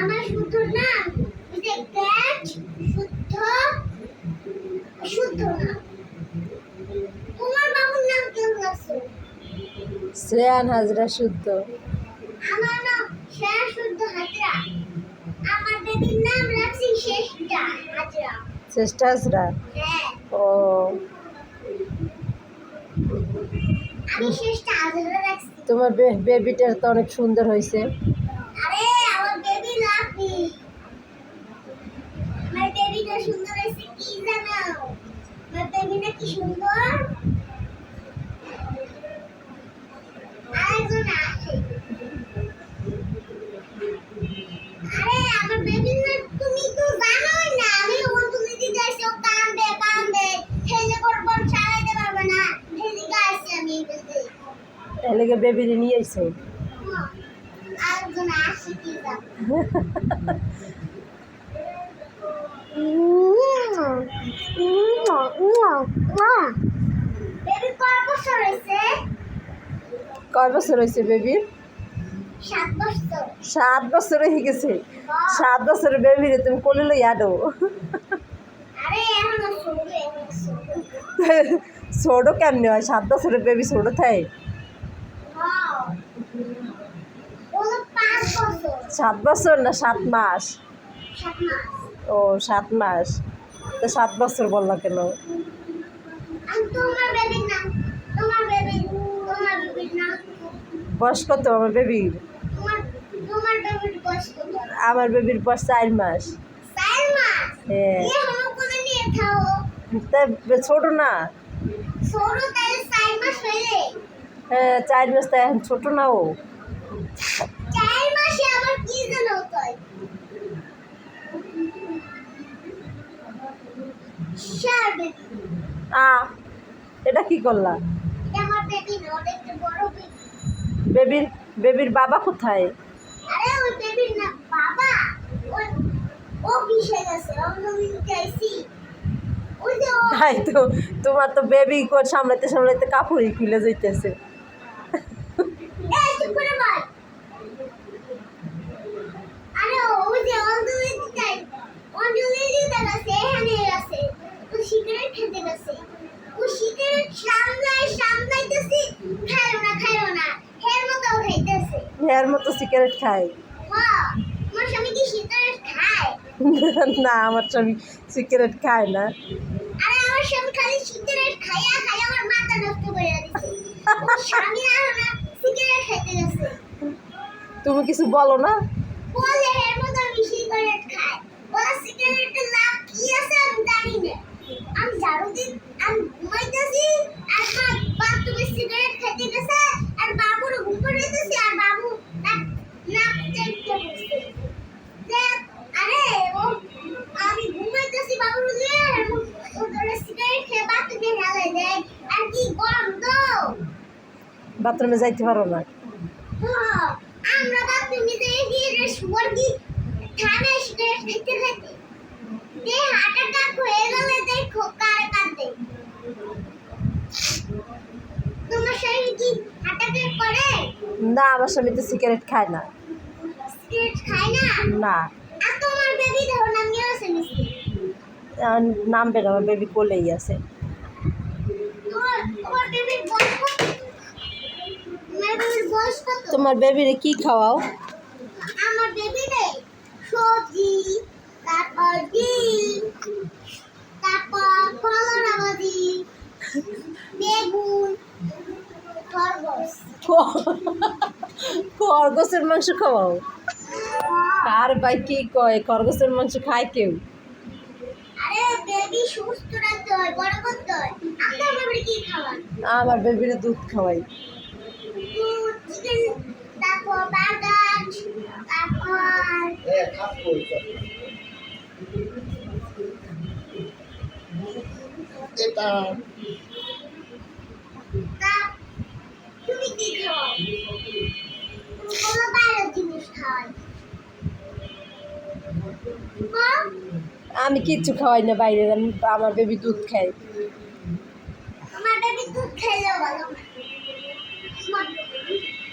আমার শুদ্ধ নাম ক্যাট শুদ্ধ শুদ্ধ নাম। তোমার বাবুর নাম কেমন আছে? শ্রেয়ান হাজরা শুদ্ধ। আমার নাম শ্রেয়া শুদ্ধ হাজরা। আমার বেবির নাম রাখছি শেষটা হাজরা। চেষ্টা হাজরা। হ্যাঁ, ও আমি শেষটা হাজরা রাখছি। তোমার বেবিটা তো অনেক সুন্দর হয়েছে। আরে আমার বেবি লাভলি। আমার বেবিটা সুন্দর হয়েছে কি জানো? আমার বেবিটা কি সুন্দর। আরেকজন আছে। আরে আমার বেবির নাম তুমি তো জানোই না। আমি অঞ্জলি দিতে আসছি, ও কান্দে কান্দে হেলে করবো চালাইতে পারবে না। হেলে গাইছি আমি বলতে। এলাকে বেবিরে নিয়ে আইছো। আরেকজন আসি কি জানো? বেবি কয় বছর হয়েছে? কয় বছর হয়েছে বেবির? 7 বছর। 7 বছর হয়ে গেছে। 7 বছরের বেবিরে তুমি কোলে লই আডো। আরে এখনো ছোট এখনো ছোট। ছোটো কেমনে হয়? 7 বছরের বেবি ছোটো থাকে? হ্যাঁ, ওগুলো 5 বছর। 7 বছর না 7 মাস? 7 মাস। ও 7 মাস। তো 7 বছর বললা কেন? আমি তোমার বেবির নাম তোমার বেবির নাম বয়স কত আমার বেবির? তোমার তোমার বেবির বয়স কত? আমার বেবির বয়স 4 মাস। 4 মাস? হ্যাঁ। এখনো কোলে নিয়ে খাও? তা ছোটো না? ছোট তাহলে 4 মাস হইলে? হ্যাঁ 4 মাস, তা এখন ছোটো না ও। 4 মাসে আবার কি জানো কয়? শার বেবি। এটা কি করলা? এটা আমার বেবি না, ওটা একটা বড় বেবি। বেবির বাবা কোথায়? আরে ওই বেবির না বাবা, ওই ও বিশে গেছে, অঙ্গনি চাইছি। ওই যে ও তাই তো, তোমার তো বেবি সামলাইতে সামলাইতে কাপড়ই খুলে যাইতেছে। এই চুপ করে বল। আরে ওই যে অঞ্জলি দিতে গেছে, এখানে গেছে। ও সিগারেট খেতে গেছে। ও সিগারেট সামলাইতেছি, খাইও না এর মতো খাইতেছে। এর মতো সিগারেট খায়? হ্যাঁ, আমার স্বামী কি সিগারেট খায়? না, আমার স্বামী সিগারেট খায় না। আরে আমার স্বামী খালি সিগারেট খাইয়া খাইয়া আমার মাথা নষ্ট করে দিচ্ছে। আমার স্বামী আর না সিগারেট খেতে গেছে। তুমি কিছু বলো না? বলে এর মতো আমি সিগারেট খাই। ওরা সিগারেটের লাভ কি আছে আমি জানি না। আমি ঝাড়ু দিই, আমি ঘুমাইতেছি, আর বাথরুমে সিগারেট খেতে গেছে, আর বাবুর ঘুম পাড়াইতেছি, আর বাবু নাক চেপতে বসছে। আরে ও আমি ঘুমাইতেছি বাবুর নিয়ে, আর ওরা সিগারেট খেয়ে বাথরুমে ঢালাই দেয়। আর কি গন্ধ! বাথরুমে যাইতে পারো না? হ্যাঁ, আমরা বাথরুমে যাই গিয়ে শুয়ার কি ঠানে সিগারেট খেতে খেতে দে হার্ট অ্যাটাক হয়ে গেলে দেখো কার কাঁদে। তোমার শরীর কি হার্ট অ্যাটাক করে? না, আমার স্বামী তো সিগারেট খায় না। সিগারেট খায় না? না। আর তোমার বেবি ধরো নাম নিয়ে আছে মিষ্টি। নামবে না, আমার বেবি কোলেই আছে। তোমার বেবির বয়স কত? তোমার বেবির বয়স কত? তোমার বেবিরে কি খাওয়াও? আমার বেবিরে সবজি, তারপর ডিম, তারপর কলা ভাজি, বেগুন, খরগোশ। খরগোশের মাংস খাওয়াও? আর ভাই কি কয়, খরগোশের মাংস খায় কেউ? আরে বেবি সুস্থ রাখতে হয়, বড় করতে হয়। আপনার বেবির কি খাওয়ান? আমার বেবিরে দুধ খাওয়াই। দুধ, চিকেন, তারপর বার্গার, তারপর এটা তুমি কি খাও? কোনো বাইরের জিনিস খাওয়াই? আমি কিচ্ছু খাওয়াই না বাইরের, আমার বেবি দুধ খায়। আমার বেবি দুধ খেলেও ভালো